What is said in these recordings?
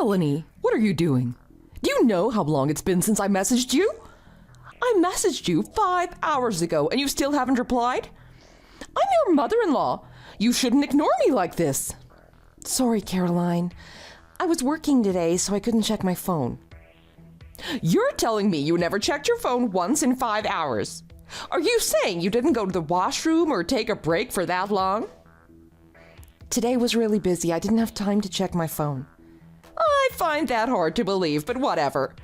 Melanie, what are you doing? Do you know how long it's been since I messaged you? I messaged you 5 hours ago and you still haven't replied? I'm your mother-in-law. You shouldn't ignore me like this. Sorry, Caroline. I was working today, so I couldn't check my phone. You're telling me you never checked your phone once in 5 hours. Are you saying you didn't go to the washroom or take a break for that long? Today was really busy. I didn't have time to check my phone. I find that hard to believe, but whatever.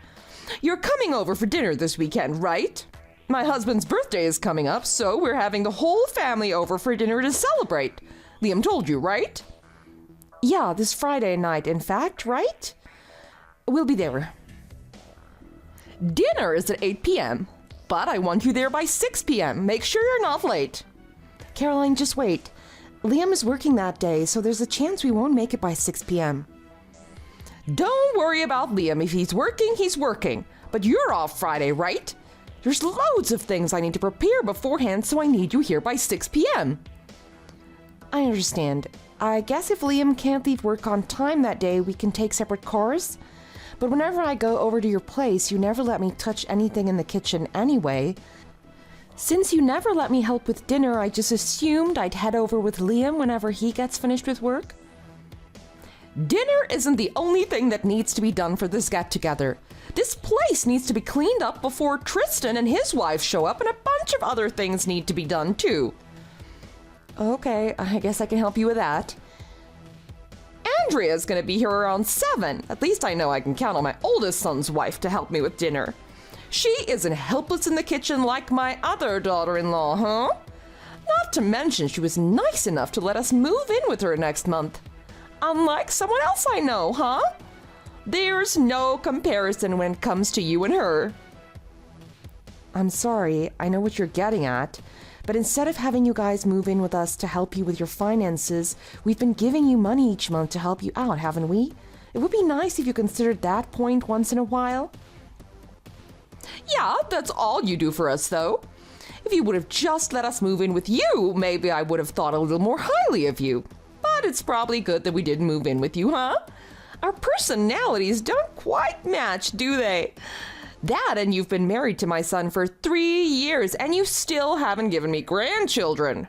You're coming over for dinner this weekend, right? My husband's birthday is coming up, so we're having the whole family over for dinner to celebrate. Liam told you, right? Yeah, this Friday night, in fact, right? We'll be there. Dinner is at 8 p.m., but I want you there by 6 p.m. Make sure you're not late. Caroline, just wait. Liam is working that day, so there's a chance we won't make it by 6 p.m. Don't worry about Liam. If he's working, he's working. But you're off Friday, right? There's loads of things I need to prepare beforehand, so I need you here by 6 p.m. I understand. I guess if Liam can't leave work on time that day, we can take separate cars. But whenever I go over to your place, you never let me touch anything in the kitchen anyway. Since you never let me help with dinner, I just assumed I'd head over with Liam whenever he gets finished with work. Dinner isn't the only thing that needs to be done for this get-together. This place needs to be cleaned up before Tristan and his wife show up, and a bunch of other things need to be done too. Okay, I guess I can help you with that. Andrea's gonna be here around 7. At least I know I can count on my oldest son's wife to help me with dinner. She isn't helpless in the kitchen like my other daughter-in-law, huh? Not to mention she was nice enough to let us move in with her next month. Unlike someone else I know, huh? There's no comparison when it comes to you and her. I'm sorry, I know what you're getting at. But instead of having you guys move in with us to help you with your finances, we've been giving you money each month to help you out, haven't we? It would be nice if you considered that point once in a while. Yeah, that's all you do for us, though. If you would have just let us move in with you, maybe I would have thought a little more highly of you. But it's probably good that we didn't move in with you, huh? Our personalities don't quite match, do they? That, and you've been married to my son for 3 years, and you still haven't given me grandchildren.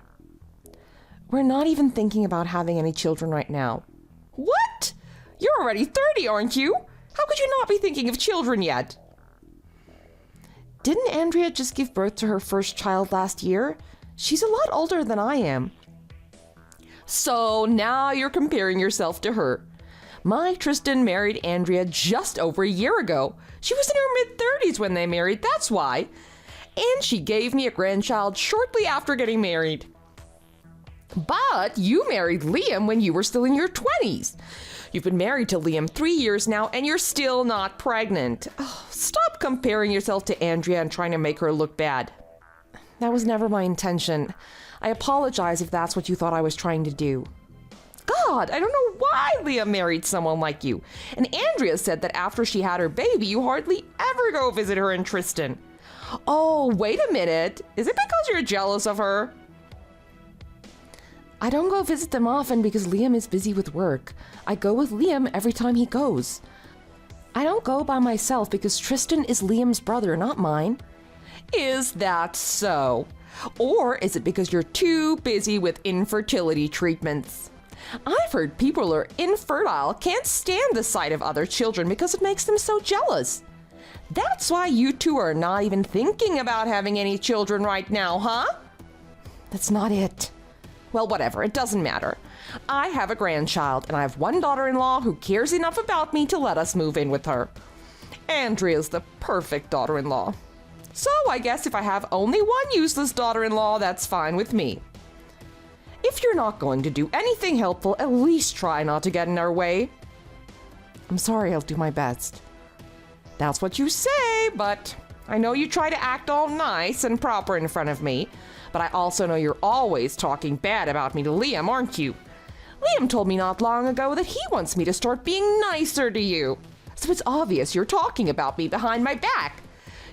We're not even thinking about having any children right now. What? You're already 30, aren't you? How could you not be thinking of children yet? Didn't Andrea just give birth to her first child last year? She's a lot older than I am. So now you're comparing yourself to her. My Tristan married Andrea just over a year ago. She was in her mid-30s when they married, that's why. And she gave me a grandchild shortly after getting married. But you married Liam when you were still in your 20s. You've been married to Liam 3 years now, and you're still not pregnant. Oh, stop comparing yourself to Andrea and trying to make her look bad. That was never my intention. I apologize if that's what you thought I was trying to do. God, I don't know why Liam married someone like you. And Andrea said that after she had her baby, you hardly ever go visit her and Tristan. Oh, wait a minute. Is it because you're jealous of her? I don't go visit them often because Liam is busy with work. I go with Liam every time he goes. I don't go by myself because Tristan is Liam's brother, not mine. Is that so? Or is it because you're too busy with infertility treatments? I've heard people who are infertile can't stand the sight of other children because it makes them so jealous. That's why you two are not even thinking about having any children right now, huh? That's not it. Well, whatever, it doesn't matter. I have a grandchild, and I have one daughter-in-law who cares enough about me to let us move in with her. Andrea's the perfect daughter-in-law. So I guess if I have only one useless daughter-in-law, that's fine with me. If you're not going to do anything helpful, at least try not to get in our way. I'm sorry, I'll do my best. That's what you say, but I know you try to act all nice and proper in front of me, but I also know you're always talking bad about me to Liam, aren't you? Liam told me not long ago that he wants me to start being nicer to you. So it's obvious you're talking about me behind my back.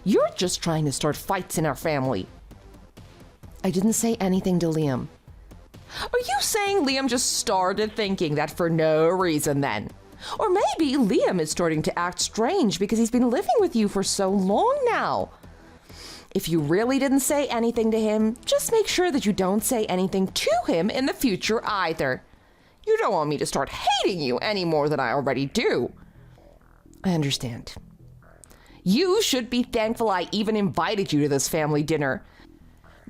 You're just trying to start fights in our family. I didn't say anything to Liam. Are you saying Liam just started thinking that for no reason then? Or maybe Liam is starting to act strange because he's been living with you for so long now. If you really didn't say anything to him, just make sure that you don't say anything to him in the future either. You don't want me to start hating you any more than I already do. I understand. You should be thankful I even invited you to this family dinner.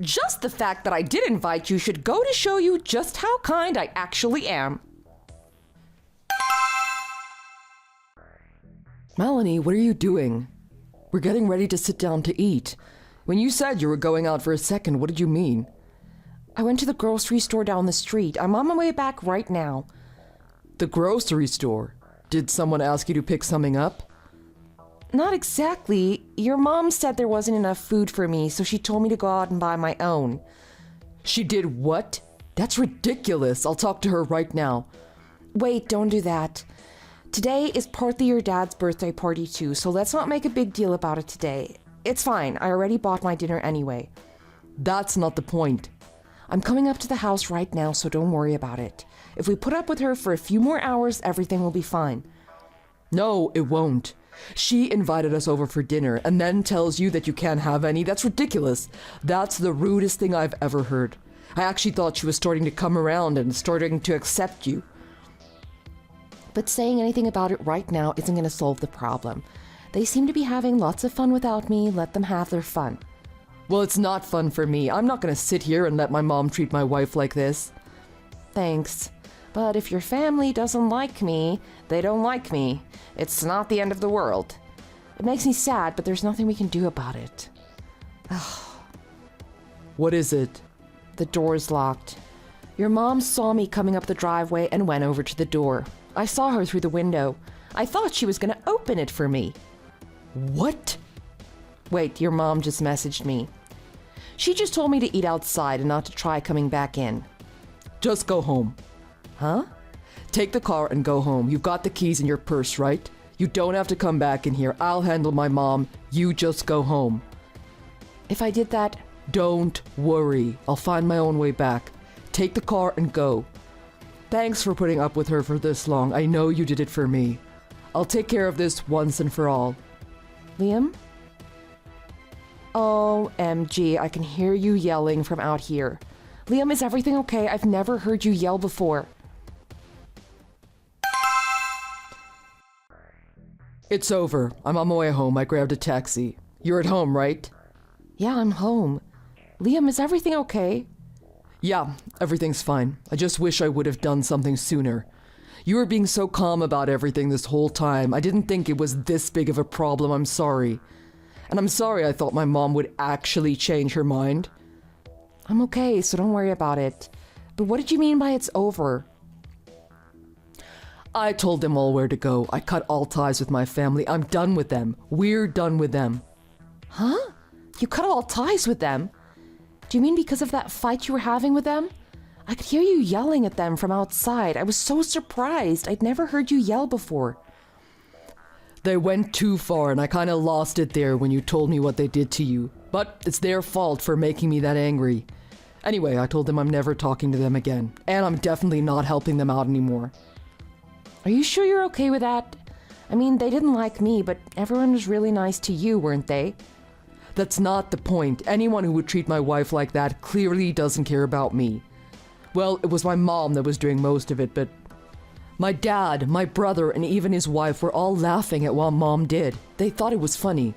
Just the fact that I did invite you should go to show you just how kind I actually am. Melanie, what are you doing? We're getting ready to sit down to eat. When you said you were going out for a second, what did you mean? I went to the grocery store down the street. I'm on my way back right now. The grocery store? Did someone ask you to pick something up? Not exactly. Your mom said there wasn't enough food for me, so she told me to go out and buy my own. She did what? That's ridiculous. I'll talk to her right now. Wait, don't do that. Today is partly your dad's birthday party too, so let's not make a big deal about it today. It's fine. I already bought my dinner anyway. That's not the point. I'm coming up to the house right now, so don't worry about it. If we put up with her for a few more hours, everything will be fine. No, it won't. She invited us over for dinner and then tells you that you can't have any. That's ridiculous. That's the rudest thing I've ever heard. I actually thought she was starting to come around and starting to accept you. But saying anything about it right now isn't going to solve the problem. They seem to be having lots of fun without me. Let them have their fun. Well, it's not fun for me. I'm not going to sit here and let my mom treat my wife like this. Thanks. But if your family doesn't like me, they don't like me. It's not the end of the world. It makes me sad, but there's nothing we can do about it. What is it? The door's locked. Your mom saw me coming up the driveway and went over to the door. I saw her through the window. I thought she was going to open it for me. What? Wait, your mom just messaged me. She just told me to eat outside and not to try coming back in. Just go home. Huh? Take the car and go home. You've got the keys in your purse, right? You don't have to come back in here. I'll handle my mom. You just go home. If I did that... Don't worry. I'll find my own way back. Take the car and go. Thanks for putting up with her for this long. I know you did it for me. I'll take care of this once and for all. Liam? OMG, I can hear you yelling from out here. Liam, is everything okay? I've never heard you yell before. It's over. I'm on my way home. I grabbed a taxi. You're at home, right? Yeah, I'm home. Liam, is everything okay? Yeah, everything's fine. I just wish I would have done something sooner. You were being so calm about everything this whole time. I didn't think it was this big of a problem. I'm sorry. And I'm sorry I thought my mom would actually change her mind. I'm okay, so don't worry about it. But what did you mean by it's over? I told them all where to go. I cut all ties with my family. I'm done with them. We're done with them. Huh? You cut all ties with them? Do you mean because of that fight you were having with them? I could hear you yelling at them from outside. I was so surprised. I'd never heard you yell before. They went too far and I kind of lost it there when you told me what they did to you. But it's their fault for making me that angry. Anyway, I told them I'm never talking to them again. And I'm definitely not helping them out anymore. Are you sure you're okay with that? I mean, they didn't like me, but everyone was really nice to you, weren't they? That's not the point. Anyone who would treat my wife like that clearly doesn't care about me. Well, it was my mom that was doing most of it, but my dad, my brother, and even his wife were all laughing at what Mom did. They thought it was funny.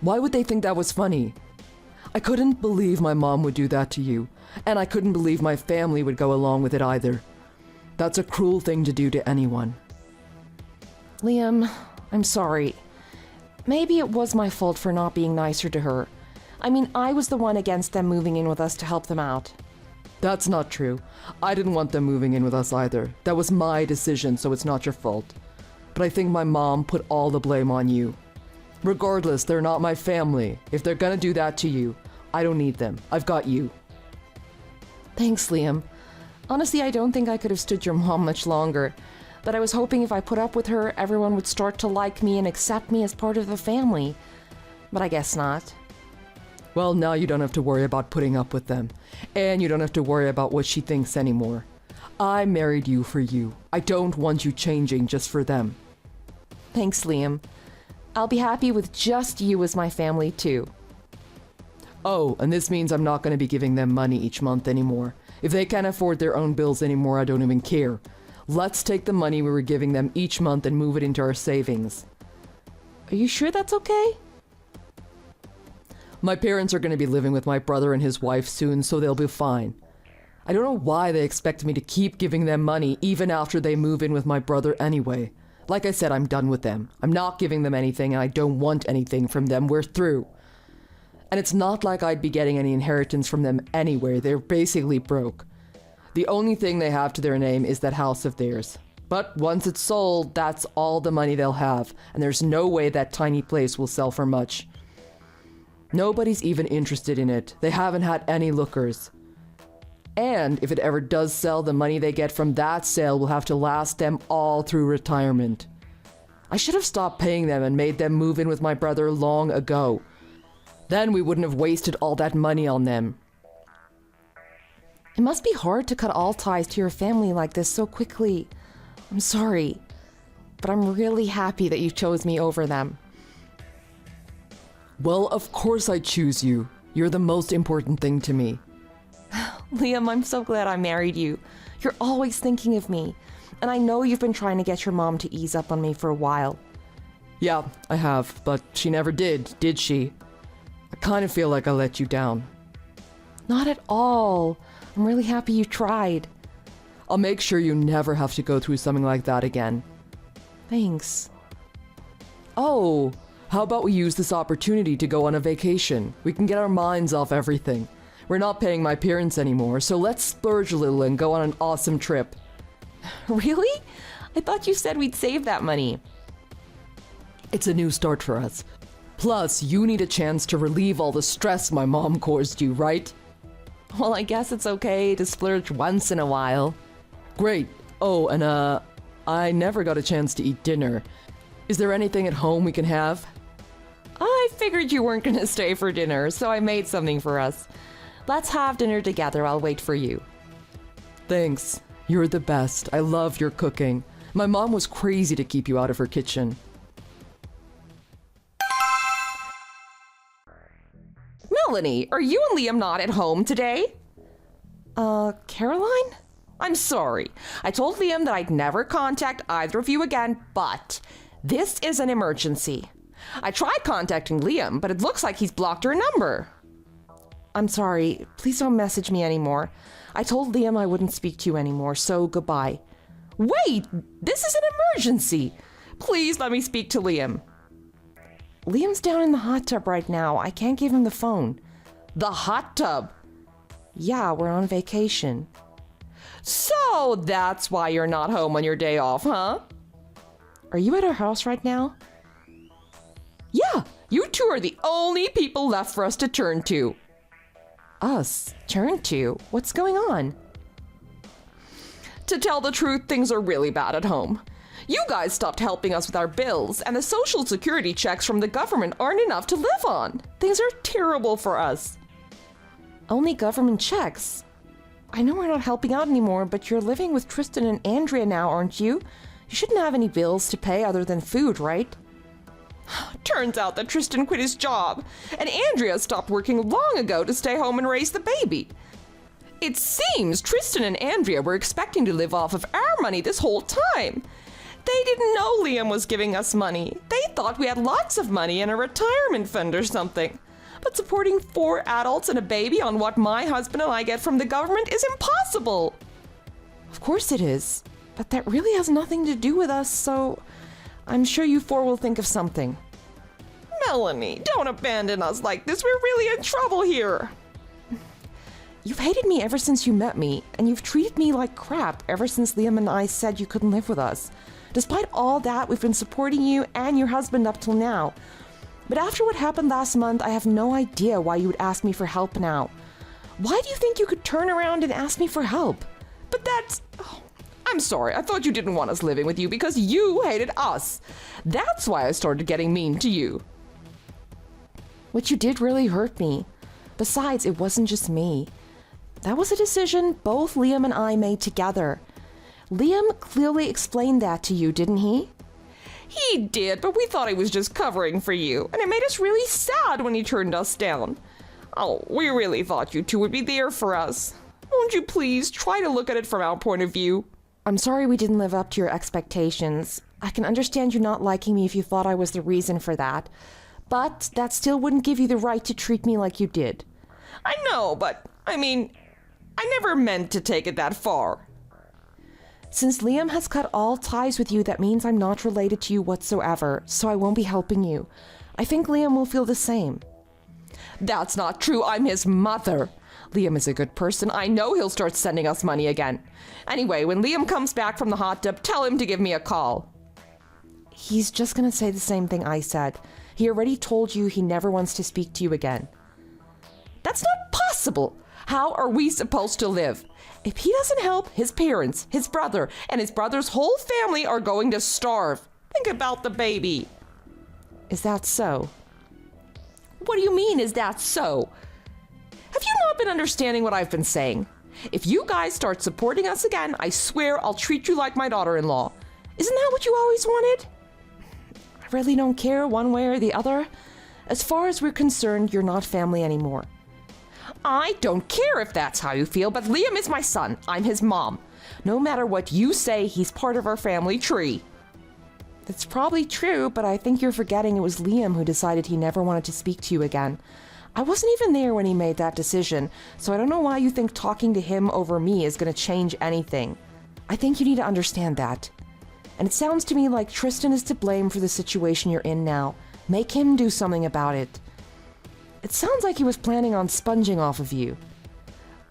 Why would they think that was funny? I couldn't believe my mom would do that to you, and I couldn't believe my family would go along with it either. That's a cruel thing to do to anyone. Liam, I'm sorry. Maybe it was my fault for not being nicer to her. I mean, I was the one against them moving in with us to help them out. That's not true. I didn't want them moving in with us either. That was my decision, so it's not your fault. But I think my mom put all the blame on you. Regardless, they're not my family. If they're gonna do that to you, I don't need them. I've got you. Thanks, Liam. Honestly, I don't think I could have stood your mom much longer. But I was hoping if I put up with her, everyone would start to like me and accept me as part of the family. But I guess not. Well, now you don't have to worry about putting up with them. And you don't have to worry about what she thinks anymore. I married you for you. I don't want you changing just for them. Thanks, Liam. I'll be happy with just you as my family, too. Oh, and this means I'm not going to be giving them money each month anymore. If they can't afford their own bills anymore, I don't even care. Let's take the money we were giving them each month and move it into our savings. Are you sure that's okay? My parents are going to be living with my brother and his wife soon, so they'll be fine. I don't know why they expect me to keep giving them money even after they move in with my brother anyway. Like I said, I'm done with them. I'm not giving them anything, and I don't want anything from them. We're through. And it's not like I'd be getting any inheritance from them anyway. They're basically broke. The only thing they have to their name is that house of theirs. But once it's sold, that's all the money they'll have, and there's no way that tiny place will sell for much. Nobody's even interested in it. They haven't had any lookers. And if it ever does sell, the money they get from that sale will have to last them all through retirement. I should have stopped paying them and made them move in with my brother long ago. Then we wouldn't have wasted all that money on them. It must be hard to cut all ties to your family like this so quickly. I'm sorry, but I'm really happy that you chose me over them. Well, of course I choose you. You're the most important thing to me. Liam, I'm so glad I married you. You're always thinking of me. And I know you've been trying to get your mom to ease up on me for a while. Yeah, I have, but she never did she? I kind of feel like I let you down. Not at all. I'm really happy you tried. I'll make sure you never have to go through something like that again. Thanks. Oh, how about we use this opportunity to go on a vacation? We can get our minds off everything. We're not paying my parents anymore, so let's splurge a little and go on an awesome trip. Really? I thought you said we'd save that money. It's a new start for us. Plus, you need a chance to relieve all the stress my mom caused you, right? Well, I guess it's okay to splurge once in a while. Great. Oh, and I never got a chance to eat dinner. Is there anything at home we can have? I figured you weren't going to stay for dinner, so I made something for us. Let's have dinner together. I'll wait for you. Thanks. You're the best. I love your cooking. My mom was crazy to keep you out of her kitchen. Melanie, are you and Liam not at home today? Caroline? I'm sorry. I told Liam that I'd never contact either of you again, but this is an emergency. I tried contacting Liam, but it looks like he's blocked her number. I'm sorry. Please don't message me anymore. I told Liam I wouldn't speak to you anymore, so goodbye. Wait! This is an emergency! Please let me speak to Liam. Liam's down in the hot tub right now. I can't give him the phone. The hot tub? Yeah, we're on vacation. So that's why you're not home on your day off, huh? Are you at our house right now? Yeah, you two are the only people left for us to turn to. Us? Turn to? What's going on? To tell the truth, things are really bad at home. You guys stopped helping us with our bills, and the social security checks from the government aren't enough to live on. Things are terrible for us. Only government checks? I know we're not helping out anymore, but you're living with Tristan and Andrea now, aren't you? You shouldn't have any bills to pay other than food, right? Turns out that Tristan quit his job, and Andrea stopped working long ago to stay home and raise the baby. It seems Tristan and Andrea were expecting to live off of our money this whole time. They didn't know Liam was giving us money. They thought we had lots of money in a retirement fund or something. But supporting 4 adults and a baby on what my husband and I get from the government is impossible. Of course it is, but that really has nothing to do with us, so I'm sure you 4 will think of something. Melanie, don't abandon us like this. We're really in trouble here. You've hated me ever since you met me, and you've treated me like crap ever since Liam and I said you couldn't live with us. Despite all that, we've been supporting you and your husband up till now. But after what happened last month, I have no idea why you would ask me for help now. Why do you think you could turn around and ask me for help? But that's... Oh, I'm sorry, I thought you didn't want us living with you because you hated us. That's why I started getting mean to you. What you did really hurt me. Besides, it wasn't just me. That was a decision both Liam and I made together. Liam clearly explained that to you, didn't he? He did, but we thought he was just covering for you, and it made us really sad when he turned us down. Oh, we really thought you two would be there for us. Won't you please try to look at it from our point of view? I'm sorry we didn't live up to your expectations. I can understand you not liking me if you thought I was the reason for that. But that still wouldn't give you the right to treat me like you did. I know, but, I never meant to take it that far. Since Liam has cut all ties with you, that means I'm not related to you whatsoever, so I won't be helping you. I think Liam will feel the same. That's not true. I'm his mother. Liam is a good person. I know he'll start sending us money again. Anyway, when Liam comes back from the hot tub, tell him to give me a call. He's just gonna say the same thing I said. He already told you he never wants to speak to you again. That's not possible. How are we supposed to live? If he doesn't help, his parents, his brother, and his brother's whole family are going to starve. Think about the baby. Is that so? What do you mean, is that so? Have you not been understanding what I've been saying? If you guys start supporting us again, I swear I'll treat you like my daughter-in-law. Isn't that what you always wanted? I really don't care one way or the other. As far as we're concerned, you're not family anymore. I don't care if that's how you feel, but Liam is my son. I'm his mom. No matter what you say, he's part of our family tree. That's probably true, but I think you're forgetting it was Liam who decided he never wanted to speak to you again. I wasn't even there when he made that decision, so I don't know why you think talking to him over me is going to change anything. I think you need to understand that. And it sounds to me like Tristan is to blame for the situation you're in now. Make him do something about it. It sounds like he was planning on sponging off of you.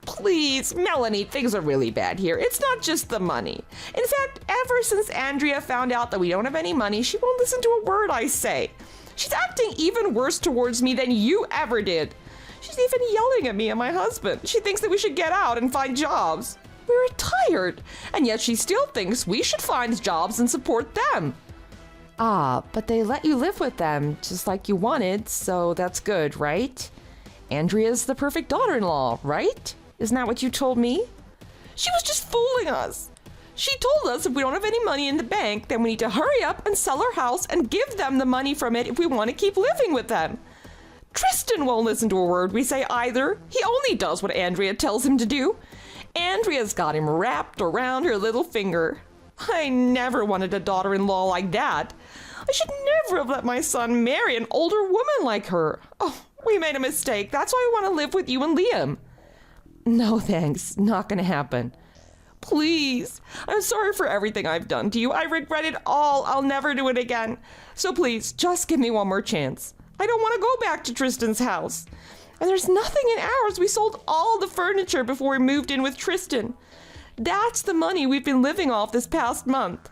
Please, Melanie, things are really bad here. It's not just the money. In fact, ever since Andrea found out that we don't have any money, she won't listen to a word I say. She's acting even worse towards me than you ever did. She's even yelling at me and my husband. She thinks that we should get out and find jobs. We're retired, and yet she still thinks we should find jobs and support them. Ah, but they let you live with them, just like you wanted, so that's good, right? Andrea's the perfect daughter-in-law, right? Isn't that what you told me? She was just fooling us. She told us if we don't have any money in the bank, then we need to hurry up and sell our house and give them the money from it if we want to keep living with them. Tristan won't listen to a word we say either. He only does what Andrea tells him to do. Andrea's got him wrapped around her little finger. I never wanted a daughter-in-law like that. I should never have let my son marry an older woman like her. Oh, we made a mistake. That's why I want to live with you and Liam. No thanks, not gonna happen. Please, I'm sorry for everything I've done to you. I regret it all. I'll never do it again. So please, just give me one more chance. I don't want to go back to Tristan's house. And there's nothing in ours. We sold all the furniture before we moved in with Tristan. That's the money we've been living off this past month.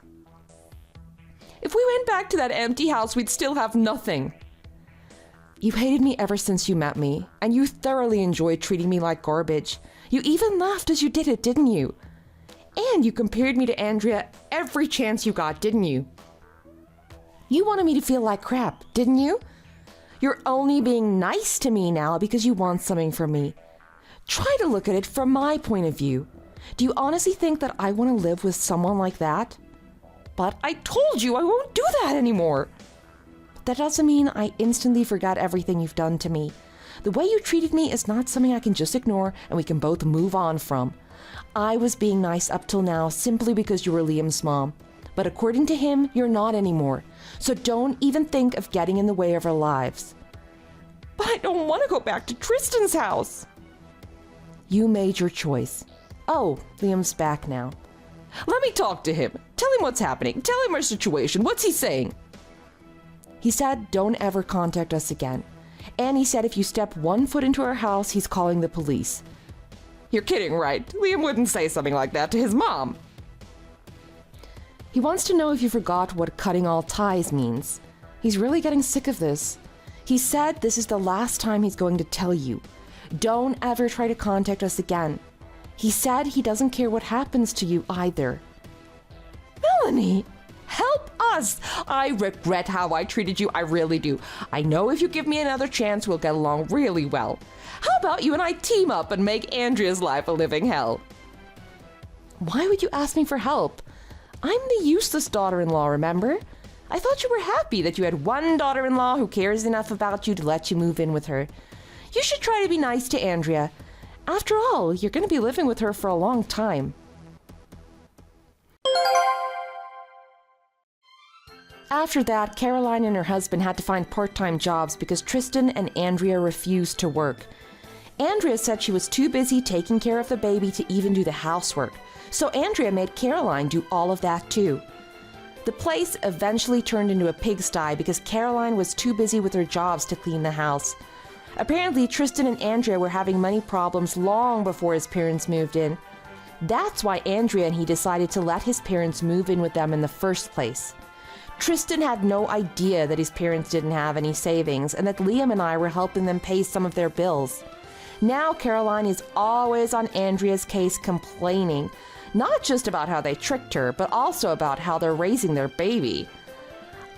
If we went back to that empty house, we'd still have nothing. You hated me ever since you met me, and you thoroughly enjoyed treating me like garbage. You even laughed as you did it, didn't you? And you compared me to Andrea every chance you got, didn't you? You wanted me to feel like crap, didn't you? You're only being nice to me now because you want something from me. Try to look at it from my point of view. Do you honestly think that I want to live with someone like that? But I told you I won't do that anymore. That doesn't mean I instantly forgot everything you've done to me. The way you treated me is not something I can just ignore and we can both move on from. I was being nice up till now simply because you were Liam's mom. But according to him, you're not anymore. So don't even think of getting in the way of our lives. But I don't want to go back to Tristan's house. You made your choice. Oh, Liam's back now. Let me talk to him. Tell him what's happening. Tell him our situation. What's he saying? He said don't ever contact us again. And he said if you step one foot into our house, he's calling the police. You're kidding, right? Liam wouldn't say something like that to his mom. He wants to know if you forgot what cutting all ties means. He's really getting sick of this. He said this is the last time he's going to tell you. Don't ever try to contact us again. He said he doesn't care what happens to you either. Melanie, help us! I regret how I treated you. I really do. I know if you give me another chance, we'll get along really well. How about you and I team up and make Andrea's life a living hell? Why would you ask me for help? I'm the useless daughter-in-law, remember? I thought you were happy that you had one daughter-in-law who cares enough about you to let you move in with her. You should try to be nice to Andrea. After all, you're going to be living with her for a long time. After that, Caroline and her husband had to find part-time jobs because Tristan and Andrea refused to work. Andrea said she was too busy taking care of the baby to even do the housework, so Andrea made Caroline do all of that too. The place eventually turned into a pigsty because Caroline was too busy with her jobs to clean the house. Apparently, Tristan and Andrea were having money problems long before his parents moved in. That's why Andrea and he decided to let his parents move in with them in the first place. Tristan had no idea that his parents didn't have any savings and that Liam and I were helping them pay some of their bills. Now Caroline is always on Andrea's case complaining, not just about how they tricked her, but also about how they're raising their baby.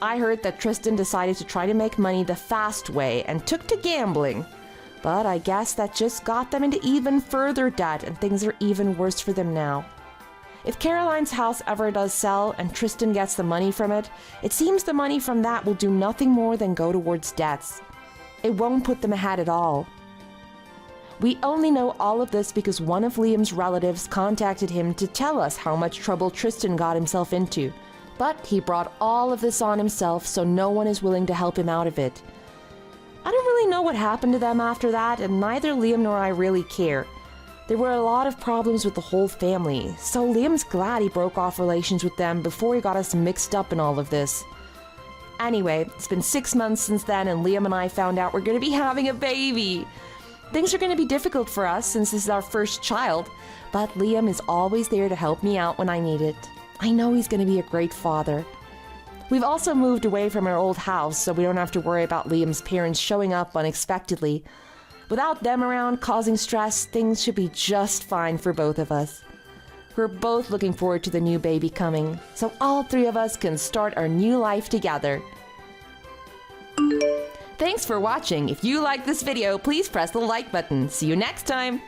I heard that Tristan decided to try to make money the fast way and took to gambling. But I guess that just got them into even further debt and things are even worse for them now. If Caroline's house ever does sell and Tristan gets the money from it, it seems the money from that will do nothing more than go towards debts. It won't put them ahead at all. We only know all of this because one of Liam's relatives contacted him to tell us how much trouble Tristan got himself into. But he brought all of this on himself, so no one is willing to help him out of it. I don't really know what happened to them after that, and neither Liam nor I really care. There were a lot of problems with the whole family, so Liam's glad he broke off relations with them before he got us mixed up in all of this. Anyway, it's been 6 months since then, and Liam and I found out we're going to be having a baby. Things are going to be difficult for us since this is our first child, but Liam is always there to help me out when I need it. I know he's going to be a great father. We've also moved away from our old house, so we don't have to worry about Liam's parents showing up unexpectedly. Without them around causing stress, things should be just fine for both of us. We're both looking forward to the new baby coming, so all three of us can start our new life together. Thanks for watching. If you like this video, please press the like button. See you next time.